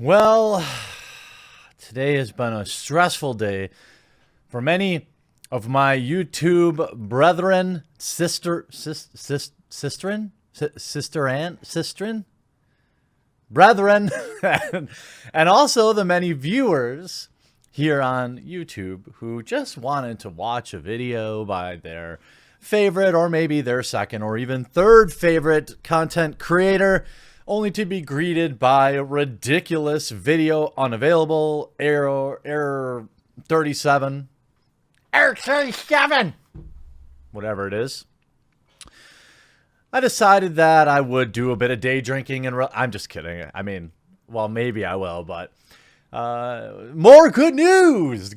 Well, today has been a stressful day for many of my YouTube brethren, brethren, and also the many viewers here on YouTube who just wanted to watch a video by their favorite or maybe their second or even third favorite content creator, only to be greeted by a ridiculous video unavailable, error 37, whatever it is. I decided that I would do a bit of day drinking and I'm just kidding. I mean, well, maybe I will, but more good news,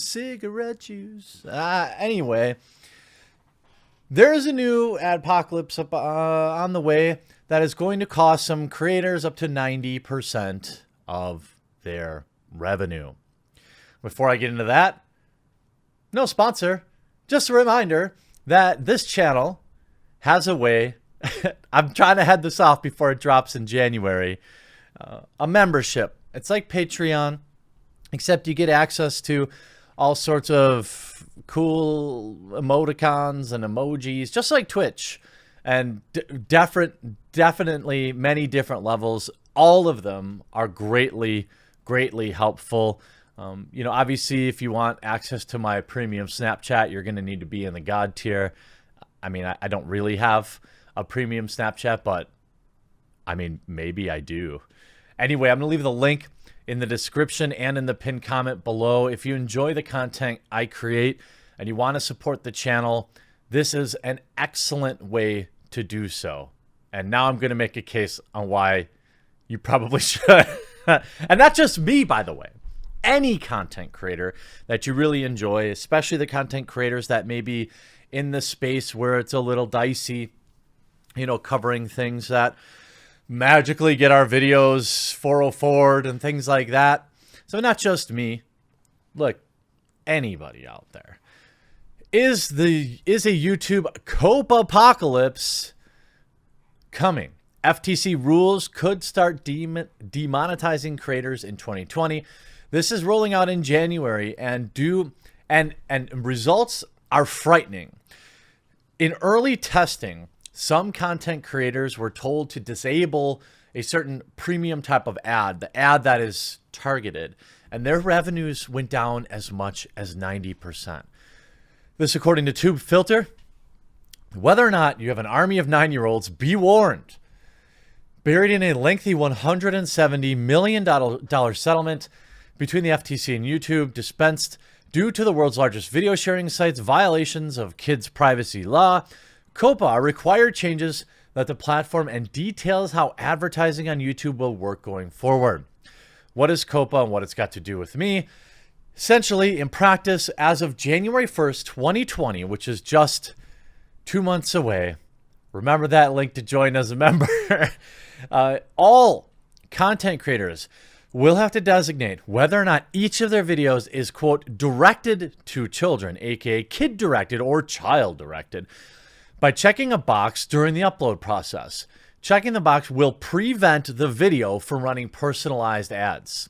cigarette juice. Anyway, there's a new Adpocalypse on the way that is going to cost some creators up to 90% of their revenue. Before I get into that, no sponsor, just a reminder that this channel has a way, I'm trying to head this off before it drops in January, a membership. It's like Patreon, except you get access to all sorts of cool emoticons and emojis, just like Twitch, and definitely many different levels. All of them are greatly helpful. Obviously, if you want access to my premium Snapchat, you're going to need to be in the God tier. I mean, I don't really have a premium Snapchat, but I mean, maybe I do. Anyway, I'm going to leave the link in the description and in the pinned comment below. If you enjoy the content I create and you want to support the channel, this is an excellent way to do so. And now I'm going to make a case on why you probably should. And not just me, by the way. Any content creator that you really enjoy, especially the content creators that may be in the space where it's a little dicey, covering things that magically get our videos 404'd and things like that. So not just me. Look, anybody out there. Is a YouTube COPPA coming? FTC rules could start demonetizing creators in 2020. This is rolling out in January, and results are frightening. In early testing, some content creators were told to disable a certain premium type of ad, the ad that is targeted, and their revenues went down as much as 90%. This according to TubeFilter. Whether or not you have an army of 9-year-olds, be warned. Buried in a lengthy $170 million settlement between the FTC and YouTube, dispensed due to the world's largest video sharing site's violations of kids' privacy law, COPPA required changes that the platform and details how advertising on YouTube will work going forward. What is COPPA and what it's got to do with me? Essentially, in practice, as of January 1st, 2020, which is just 2 months away, remember that link to join as a member, all content creators will have to designate whether or not each of their videos is, quote, directed to children, aka kid-directed or child-directed, by checking a box during the upload process. Checking the box will prevent the video from running personalized ads.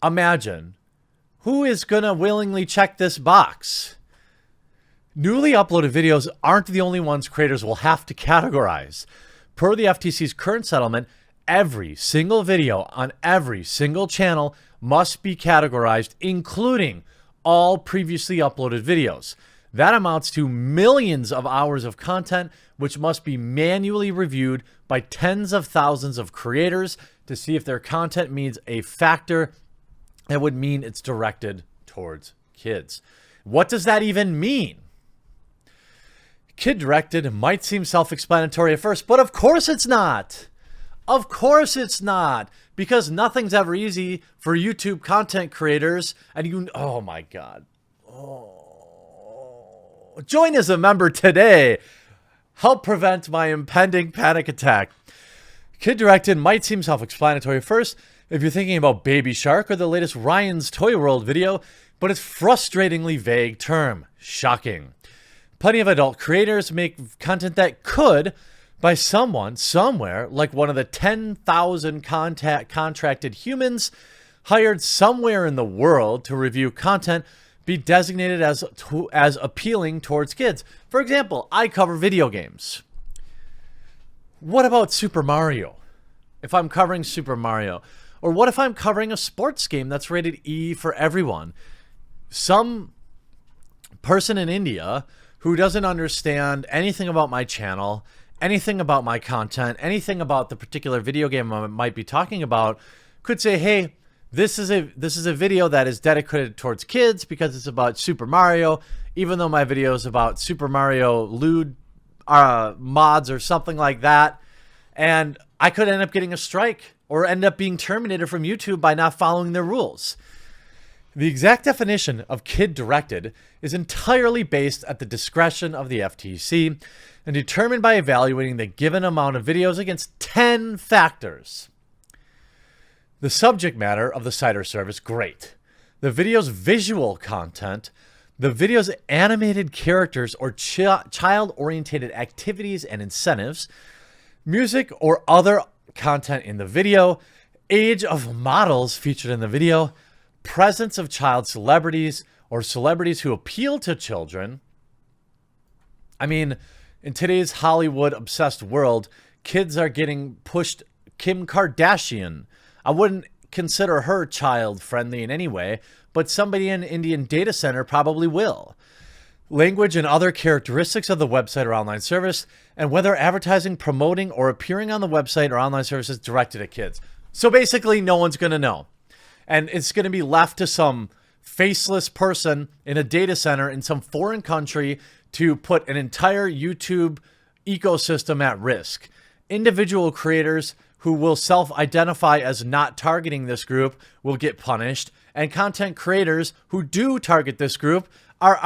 Imagine, who is going to willingly check this box? Newly uploaded videos aren't the only ones creators will have to categorize. Per the FTC's current settlement, every single video on every single channel must be categorized, including all previously uploaded videos. That amounts to millions of hours of content, which must be manually reviewed by tens of thousands of creators to see if their content meets a factor that would mean it's directed towards kids. What does that even mean? Kid-directed might seem self-explanatory at first, but of course it's not. Of course it's not, because nothing's ever easy for YouTube content creators. And oh my God. Join as a member today. Help prevent my impending panic attack. Kid-directed might seem self-explanatory at first if you're thinking about Baby Shark or the latest Ryan's Toy World video, but it's frustratingly vague term. Shocking. Plenty of adult creators make content that could by someone somewhere, like one of the 10,000 contracted humans hired somewhere in the world to review content, be designated as appealing towards kids. For example, I cover video games. What about Super Mario? If I'm covering Super Mario, or what if I'm covering a sports game that's rated E for everyone? Some person in India who doesn't understand anything about my channel, anything about my content, anything about the particular video game I might be talking about, could say, hey, this is a video that is dedicated towards kids because it's about Super Mario, even though my video is about Super Mario lewd mods or something like that. And I could end up getting a strike or end up being terminated from YouTube by not following their rules. The exact definition of kid-directed is entirely based at the discretion of the FTC and determined by evaluating the given amount of videos against 10 factors. The subject matter of the site or service, great. The video's visual content, the video's animated characters or child-oriented activities and incentives, music or other content in the video, age of models featured in the video, presence of child celebrities or celebrities who appeal to children. I mean, in today's Hollywood-obsessed world, kids are getting pushed Kim Kardashian. I wouldn't consider her child-friendly in any way, but somebody in an Indian data center probably will. Language and other characteristics of the website or online service, and whether advertising, promoting, or appearing on the website or online service is directed at kids. So basically, no one's going to know. And it's going to be left to some faceless person in a data center in some foreign country to put an entire YouTube ecosystem at risk. Individual creators who will self-identify as not targeting this group will get punished, and content creators who do target this group are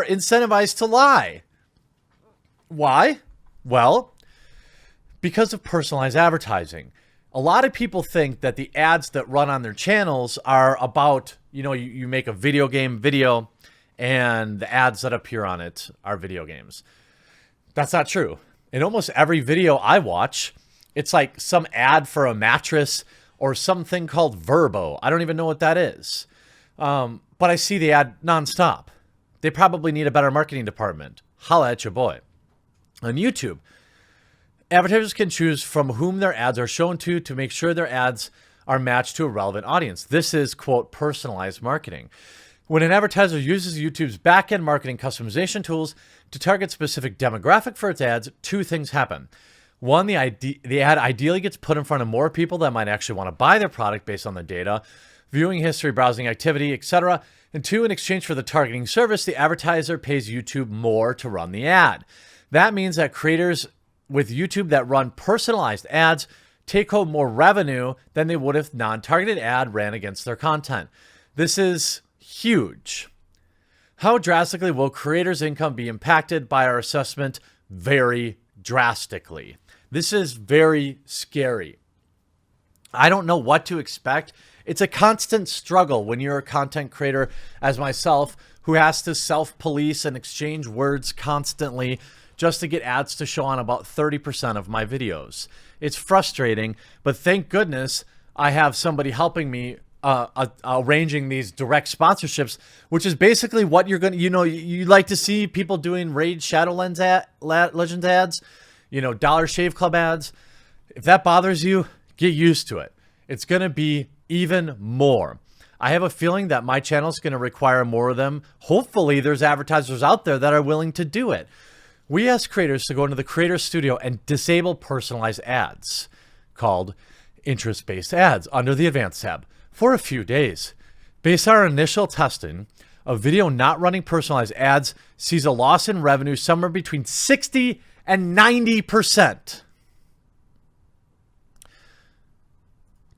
incentivized to lie. Why? Well, because of personalized advertising. A lot of people think that the ads that run on their channels are about, you make a video game video and the ads that appear on it are video games. That's not true. In almost every video I watch, it's like some ad for a mattress or something called Verbo. I don't even know what that is. But I see the ad nonstop. They probably need a better marketing department. Holla at your boy. On YouTube, advertisers can choose from whom their ads are shown to make sure their ads are matched to a relevant audience. This is, quote, personalized marketing. When an advertiser uses YouTube's back-end marketing customization tools to target specific demographic for its ads, two things happen. One, the ad ideally gets put in front of more people that might actually want to buy their product based on their data, viewing history, browsing activity, etc. And two, in exchange for the targeting service, the advertiser pays YouTube more to run the ad. That means that creators with YouTube that run personalized ads take home more revenue than they would if non-targeted ad ran against their content. This is huge. How drastically will creators' income be impacted by our assessment? Very drastically. This is very scary. I don't know what to expect. It's a constant struggle when you're a content creator as myself who has to self-police and exchange words constantly just to get ads to show on about 30% of my videos. It's frustrating, but thank goodness I have somebody helping me arranging these direct sponsorships, which is basically what you're going to, you like to see people doing Raid Shadowlands Legends ads, Dollar Shave Club ads. If that bothers you, get used to it. It's going to be even more. I have a feeling that my channel is going to require more of them. Hopefully there's advertisers out there that are willing to do it. We ask creators to go into the Creator Studio and disable personalized ads called interest-based ads under the Advanced tab for a few days. Based on our initial testing, a video not running personalized ads sees a loss in revenue somewhere between 60 and 90%.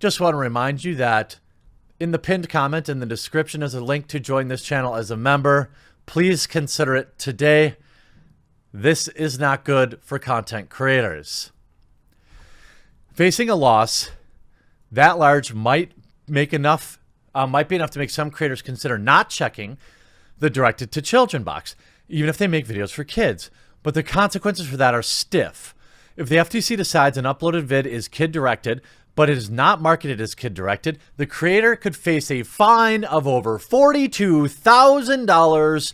Just want to remind you that in the pinned comment in the description is a link to join this channel as a member. Please consider it today. This is not good for content creators. Facing a loss that large might be enough to make some creators consider not checking the directed to children box, even if they make videos for kids. But the consequences for that are stiff. If the FTC decides an uploaded vid is kid-directed, but it is not marketed as kid-directed, the creator could face a fine of over $42,000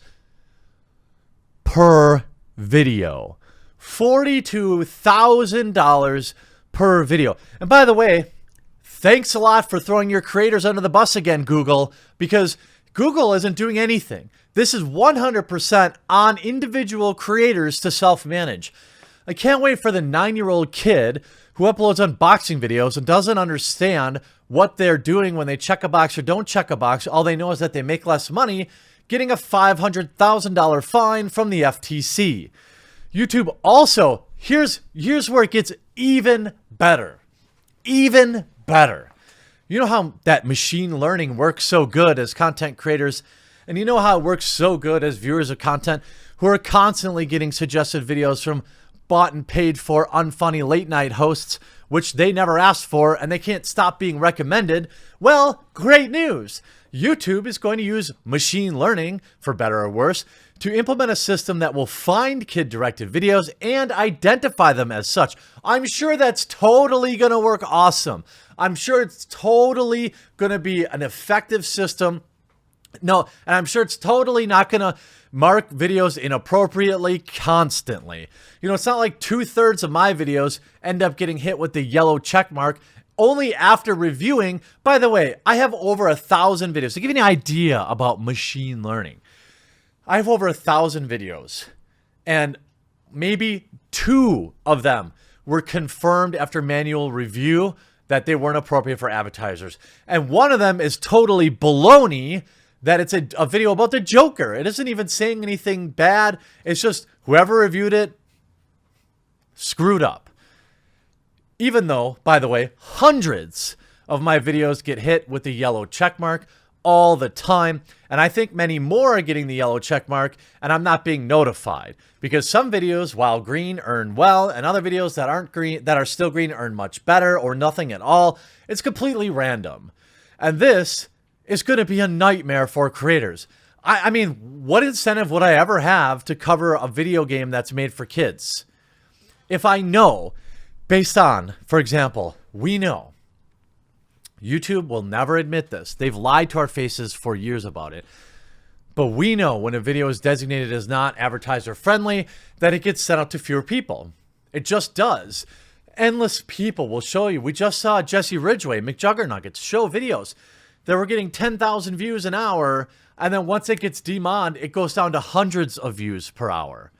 per video. $42,000 per video. And by the way, thanks a lot for throwing your creators under the bus again, Google, because Google isn't doing anything. This is 100% on individual creators to self-manage. I can't wait for the 9-year-old kid who uploads unboxing videos and doesn't understand what they're doing when they check a box or don't check a box. All they know is that they make less money, getting a $500,000 fine from the FTC. YouTube also, here's where it gets even better. Even better. You know how that machine learning works so good as content creators, and you know how it works so good as viewers of content who are constantly getting suggested videos from bought and paid for unfunny late night hosts, which they never asked for, and they can't stop being recommended. Well, great news. YouTube is going to use machine learning, for better or worse, to implement a system that will find kid-directed videos and identify them as such. I'm sure that's totally going to work awesome. I'm sure it's totally going to be an effective system. No, and I'm sure it's totally not going to mark videos inappropriately constantly. You know, it's not like 2/3 of my videos end up getting hit with the yellow check mark only after reviewing. By the way, I have over 1,000 videos. To give you an idea about machine learning, I have over 1,000 videos, and maybe 2 of them were confirmed after manual review that they weren't appropriate for advertisers. And one of them is totally baloney, that it's a video about the Joker. It isn't even saying anything bad. It's just whoever reviewed it screwed up. Even though, by the way, hundreds of my videos get hit with the yellow check mark all the time. And I think many more are getting the yellow check mark, and I'm not being notified. Because some videos, while green, earn well, and other videos that aren't green, that are still green, earn much better or nothing at all. It's completely random. And this is going to be a nightmare for creators. I mean, what incentive would I ever have to cover a video game that's made for kids? If I know, based on, for example, we know, YouTube will never admit this. They've lied to our faces for years about it. But we know when a video is designated as not advertiser friendly, that it gets sent out to fewer people. It just does. Endless people will show you. We just saw Jesse Ridgway, McJuggernuggets, show videos that were getting 10,000 views an hour, and then once it gets demonned, it goes down to hundreds of views per hour.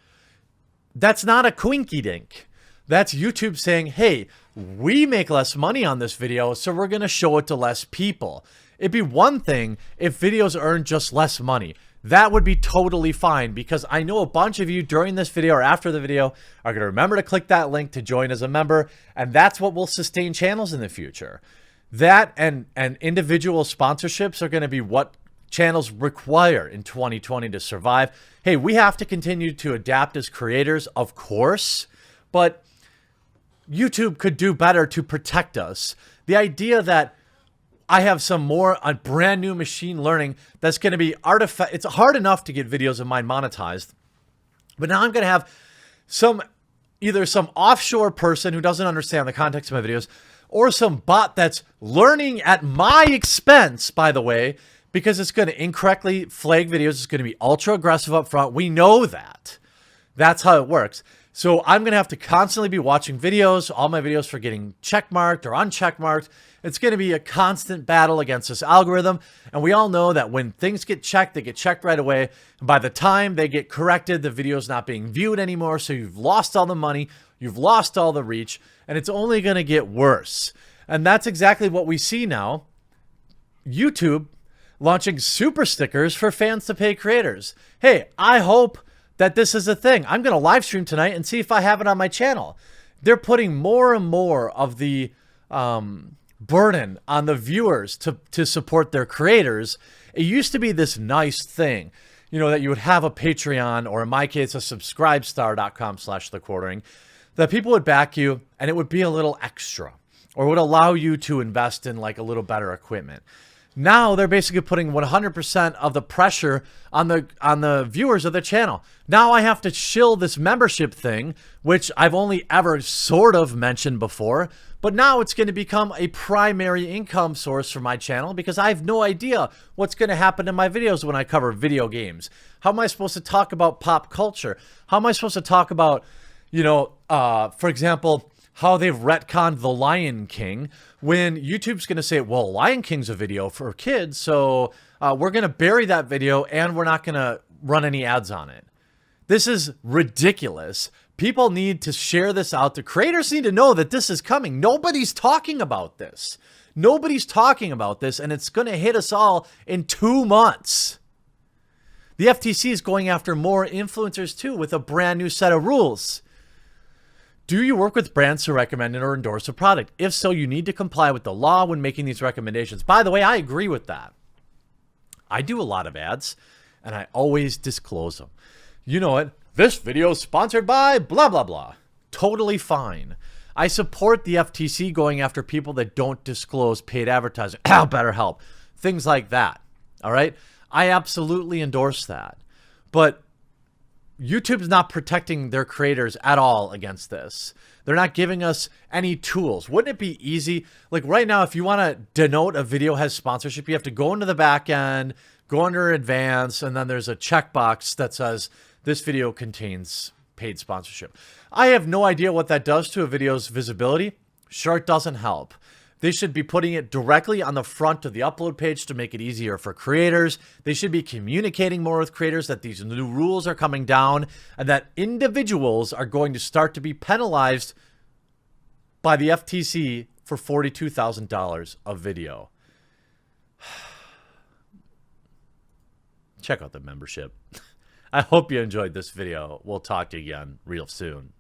That's not a coinky-dink. That's YouTube saying, hey, we make less money on this video, so we're going to show it to less people. It'd be one thing if videos earn just less money. That would be totally fine, because I know a bunch of you during this video or after the video are going to remember to click that link to join as a member, and that's what will sustain channels in the future. That and individual sponsorships are going to be what channels require in 2020 to survive. Hey, we have to continue to adapt as creators, of course, but YouTube could do better to protect us. The idea that I have a brand new machine learning that's going to be it's hard enough to get videos of mine monetized, but now I'm going to have either some offshore person who doesn't understand the context of my videos, or some bot that's learning at my expense, by the way, because it's going to incorrectly flag videos. It's going to be ultra aggressive up front. We know that. That's how it works. So I'm going to have to constantly be watching videos, all my videos for getting checkmarked or uncheckmarked. It's going to be a constant battle against this algorithm. And we all know that when things get checked, they get checked right away. And by the time they get corrected, the video's not being viewed anymore. So you've lost all the money, you've lost all the reach, and it's only going to get worse. And that's exactly what we see now. YouTube launching super stickers for fans to pay creators. Hey, I hope that this is a thing. I'm going to live stream tonight and see if I have it on my channel. They're putting more and more of the burden on the viewers to support their creators. It used to be this nice thing, you know, that you would have a Patreon, or in my case, a subscribestar.com/thequartering, that people would back you and it would be a little extra, or would allow you to invest in like a little better equipment. Now they're basically putting 100% of the pressure on the viewers of the channel. Now I have to shill this membership thing, which I've only ever sort of mentioned before, but now it's going to become a primary income source for my channel because I have no idea what's going to happen in my videos when I cover video games. How am I supposed to talk about pop culture? How am I supposed to talk about, for example, how they've retconned The Lion King when YouTube's going to say, well, Lion King's a video for kids, so we're going to bury that video and we're not going to run any ads on it. This is ridiculous. People need to share this out. The creators need to know that this is coming. Nobody's talking about this. Nobody's talking about this, and it's going to hit us all in 2 months. The FTC is going after more influencers too with a brand new set of rules. Do you work with brands to recommend or endorse a product? If so, you need to comply with the law when making these recommendations. By the way, I agree with that. I do a lot of ads, and I always disclose them. You know it. This video is sponsored by blah, blah, blah. Totally fine. I support the FTC going after people that don't disclose paid advertising. BetterHelp. Things like that. All right? I absolutely endorse that. But YouTube's not protecting their creators at all against this. They're not giving us any tools. Wouldn't it be easy? Like right now, if you want to denote a video has sponsorship, you have to go into the back end, go under advanced, and then there's a checkbox that says this video contains paid sponsorship. I have no idea what that does to a video's visibility. Sure, it doesn't help. They should be putting it directly on the front of the upload page to make it easier for creators. They should be communicating more with creators that these new rules are coming down and that individuals are going to start to be penalized by the FTC for $42,000 a video. Check out the membership. I hope you enjoyed this video. We'll talk to you again real soon.